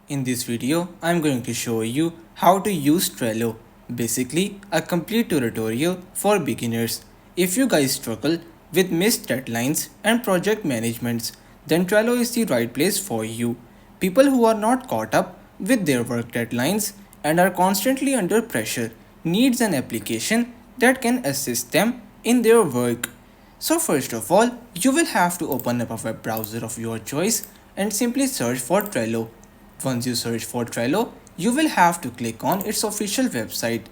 In this video, I'm going to show you how to use Trello, basically a complete tutorial for beginners. If you guys struggle with missed deadlines and project managements, then Trello is the right place for you. People who are not caught up with their work deadlines and are constantly under pressure needs an application that can assist them in their work. So first of all, you will have to open up a web browser of your choice and simply search for Trello. Once you search for Trello, you will have to click on its official website.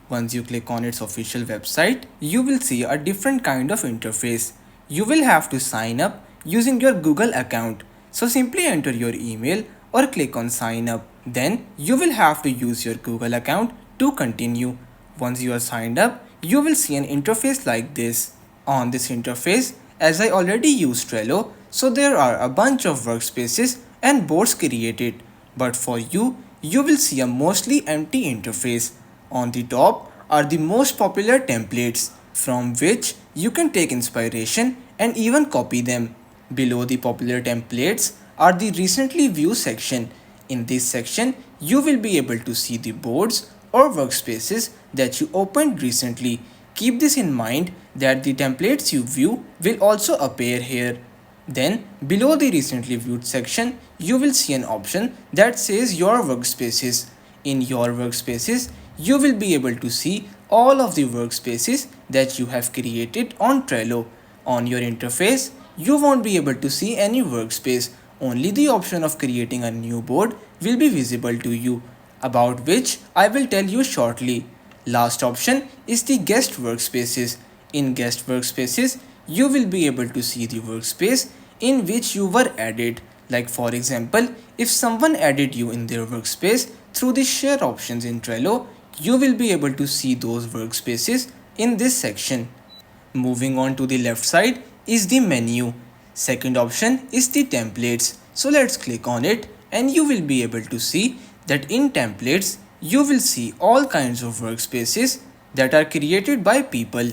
Once you click on its official website, you will see a different kind of interface. You will have to sign up using your Google account. So simply enter your email or click on sign up. Then you will have to use your Google account to continue. Once you are signed up, you will see an interface like this. On this interface, as I already used Trello, so there are a bunch of workspaces and boards created. But for you, you will see a mostly empty interface. On the top are the most popular templates from which you can take inspiration and even copy them. Below the popular templates are the recently viewed section. In this section, you will be able to see the boards or workspaces that you opened recently. Keep this in mind that the templates you view will also appear here. Then, below the recently viewed section, you will see an option that says your workspaces. In your workspaces, you will be able to see all of the workspaces that you have created on Trello. On your interface, you won't be able to see any workspace. Only the option of creating a new board will be visible to you, about which I will tell you shortly. Last option is the guest workspaces. In guest workspaces, you will be able to see the workspace in which you were added. Like for example, if someone added you in their workspace through the share options in Trello, you will be able to see those workspaces in this section. Moving on to the left side is the menu. Second option is the templates. So let's click on it and you will be able to see that in templates, you will see all kinds of workspaces that are created by people.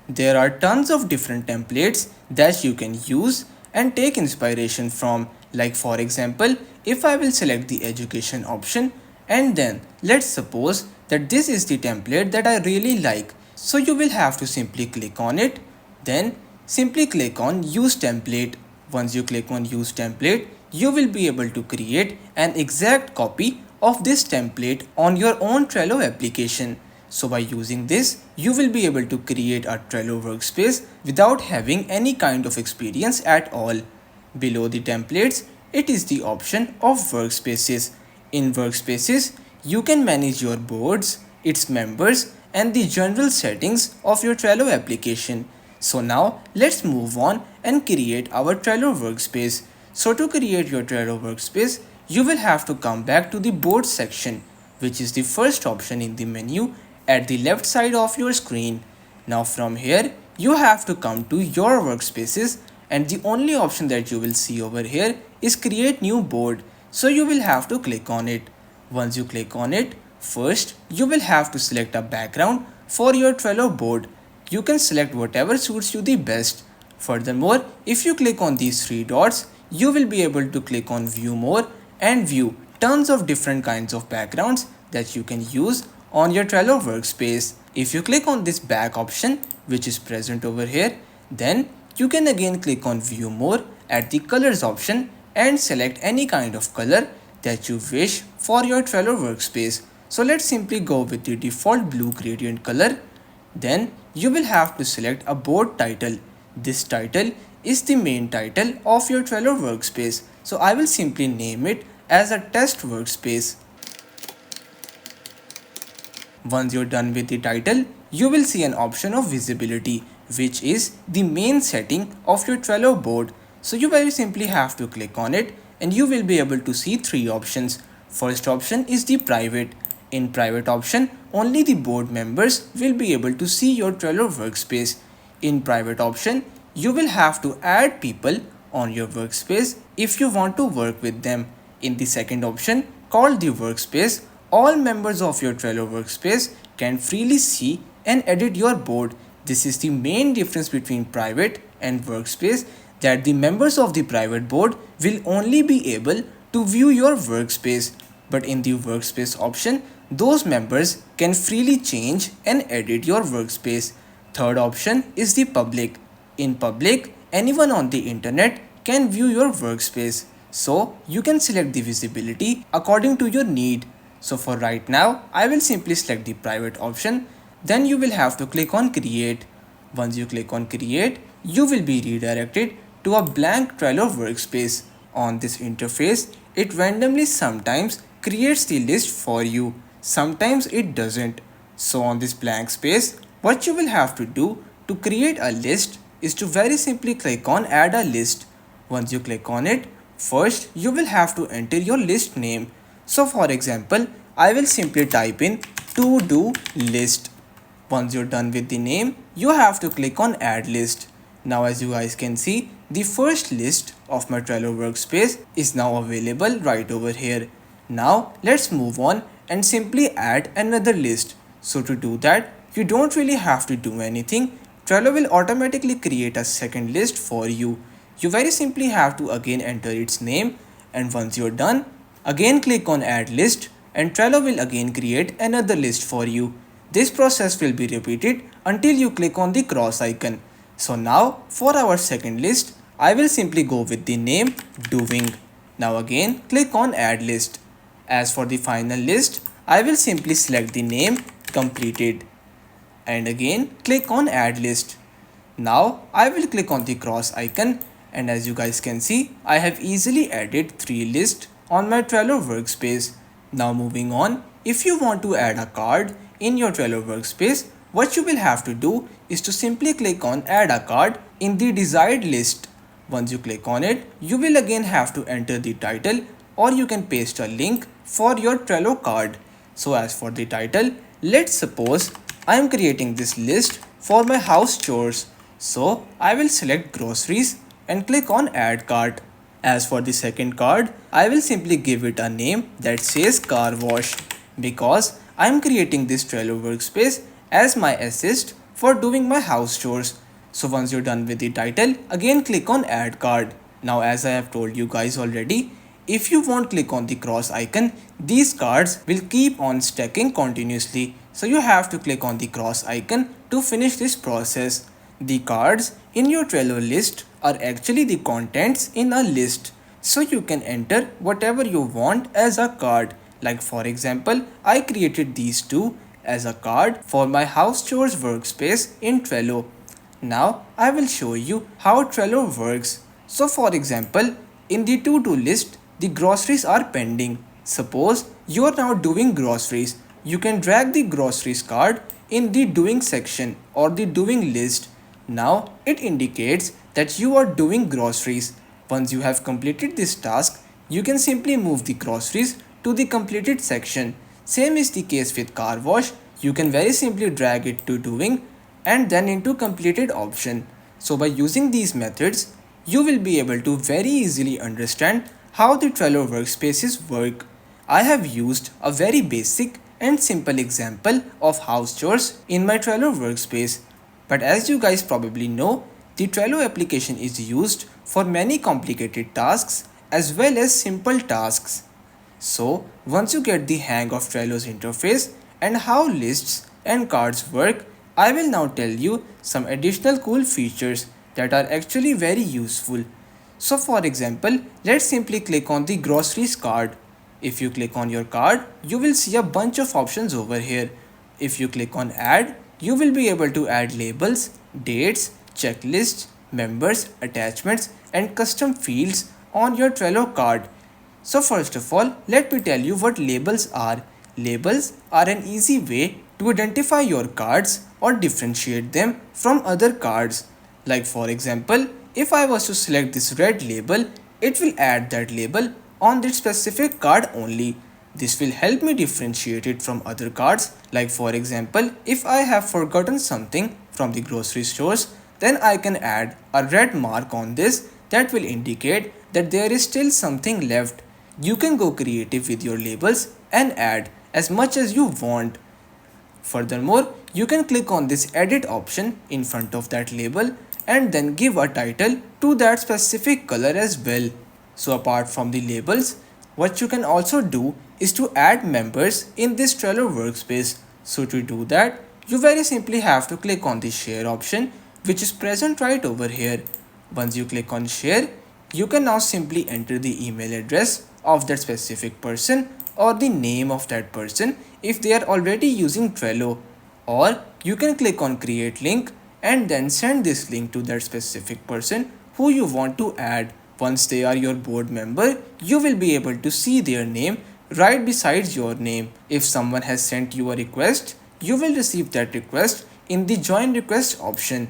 There are tons of different templates that you can use and take inspiration from. Like for example, if I will select the education option and then let's suppose that this is the template that I really like. So you will have to simply click on it, then simply click on use template. Once you click on use template, you will be able to create an exact copy of this template on your own Trello application. So by using this, you will be able to create a Trello workspace without having any kind of experience at all. Below the templates, it is the option of workspaces. In workspaces, you can manage your boards, its members, and the general settings of your Trello application. So now let's move on and create our Trello workspace. So to create your Trello workspace, you will have to come back to the board section, which is the first option in the menu at the left side of your screen. Now from here, you have to come to your workspaces and the only option that you will see over here is create new board. So you will have to click on it. Once you click on it, first you will have to select a background for your Trello board. You can select whatever suits you the best. Furthermore, if you click on these three dots, you will be able to click on view more and view tons of different kinds of backgrounds that you can use on your Trello workspace. If you click on this back option, which is present over here, then you can again click on view more at the colors option and select any kind of color that you wish for your Trello workspace. So let's simply go with the default blue gradient color. Then you will have to select a board title. This title is the main title of your Trello workspace. So I will simply name it as a test workspace. Once you're done with the title, you will see an option of visibility, which is the main setting of your Trello board. So you very simply have to click on it and you will be able to see three options. First option is the private. In private option, only the board members will be able to see your Trello workspace. In private option, you will have to add people on your workspace if you want to work with them. In the second option, called the workspace, all members of your Trello workspace can freely see and edit your board. This is the main difference between private and workspace, that the members of the private board will only be able to view your workspace. But in the workspace option, those members can freely change and edit your workspace. Third option is the public. In public, anyone on the internet can view your workspace. So you can select the visibility according to your need. So for right now, I will simply select the private option. Then you will have to click on create. Once you click on create, you will be redirected to a blank Trello workspace. On this interface, it randomly sometimes creates the list for you, sometimes it doesn't. So on this blank space, what you will have to do to create a list is to very simply click on add a list. Once you click on it, first you will have to enter your list name. So for example, I will simply type in to do list. Once you're done with the name, you have to click on add list. Now as you guys can see, the first list of my Trello workspace is now available right over here. Now let's move on and simply add another list. So to do that, you don't really have to do anything. Trello will automatically create a second list for you. You very simply have to again enter its name, and once you're done, again click on add list and Trello will again create another list for you. This process will be repeated until you click on the cross icon. So now for our second list, I will simply go with the name doing. Now again click on add list. As for the final list, I will simply select the name completed and again click on add list. Now I will click on the cross icon, and as you guys can see, I have easily added 3 lists on my Trello workspace. Now moving on, if you want to add a card in your Trello workspace, what you will have to do is to simply click on add a card in the desired list. Once you click on it, you will again have to enter the title, or you can paste a link for your Trello card. So as for the title, let's suppose I am creating this list for my house chores. So I will select groceries and click on add cart. As for the second card, I will simply give it a name that says car wash, because I am creating this Trello workspace as my assist for doing my house chores. So once you're done with the title, again click on add card. Now as I have told you guys already, if you won't click on the cross icon, these cards will keep on stacking continuously. So you have to click on the cross icon to finish this process. The cards in your Trello list are actually the contents in a list. So you can enter whatever you want as a card. Like for example, I created these two as a card for my house chores workspace in Trello. Now I will show you how Trello works. So for example, in the to-do list, the groceries are pending. Suppose you are now doing groceries. You can drag the groceries card in the doing section or the doing list. Now it indicates that you are doing groceries. Once you have completed this task, you can simply move the groceries to the completed section. Same is the case with car wash. You can very simply drag it to doing and then into completed option. So by using these methods, you will be able to very easily understand how the Trello workspaces work. I have used a very basic and simple example of house chores in my Trello workspace. But as you guys probably know, the Trello application is used for many complicated tasks as well as simple tasks. So once you get the hang of Trello's interface and how lists and cards work, I will now tell you some additional cool features that are actually very useful. So for example, let's simply click on the groceries card. If you click on your card, you will see a bunch of options over here. If you click on add, you will be able to add labels, dates, checklists, members, attachments, and custom fields on your Trello card. So first of all, let me tell you what labels are. Labels are an easy way to identify your cards or differentiate them from other cards. Like for example, if I was to select this red label, it will add that label on this specific card only. This will help me differentiate it from other cards. Like for example, if I have forgotten something from the grocery stores, then I can add a red mark on this that will indicate that there is still something left. You can go creative with your labels and add as much as you want. Furthermore, you can click on this edit option in front of that label and then give a title to that specific color as well. So apart from the labels, What you can also do is to add members in this Trello workspace. So to do that, you very simply have to click on the share option, which is present right over here. Once you click on share, you can now simply enter the email address of that specific person or the name of that person if they are already using Trello, or you can click on create link and then send this link to that specific person who you want to add. Once they are your board member, you will be able to see their name right besides your name. If someone has sent you a request, you will receive that request in the join request option.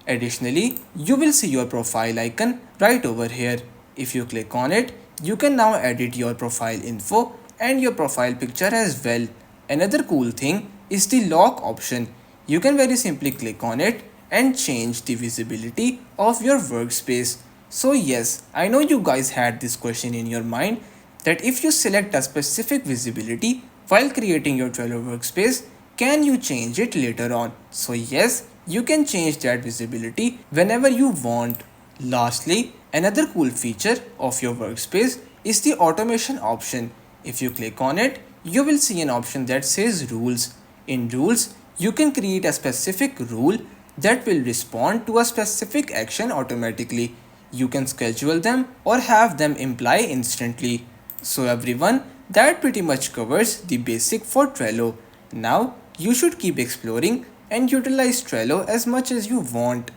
Additionally, you will see your profile icon right over here. If you click on it, you can now edit your profile info and your profile picture as well. Another cool thing is the lock option. You can very simply click on it and change the visibility of your workspace. So yes, I know you guys had this question in your mind that if you select a specific visibility while creating your Trello workspace, can you change it later on? So yes, you can change that visibility whenever you want. Lastly, another cool feature of your workspace is the automation option. If you click on it, you will see an option that says rules. In rules, you can create a specific rule that will respond to a specific action automatically. You can schedule them or have them imply instantly. So everyone, that pretty much covers the basic for Trello. Now, you should keep exploring and utilize Trello as much as you want.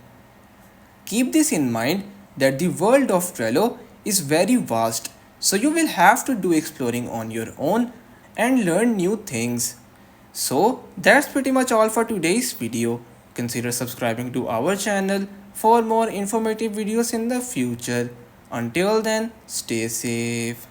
Keep this in mind that the world of Trello is very vast, so you will have to do exploring on your own and learn new things. So that's pretty much all for today's video. Consider subscribing to our channel for more informative videos in the future. Until then, stay safe.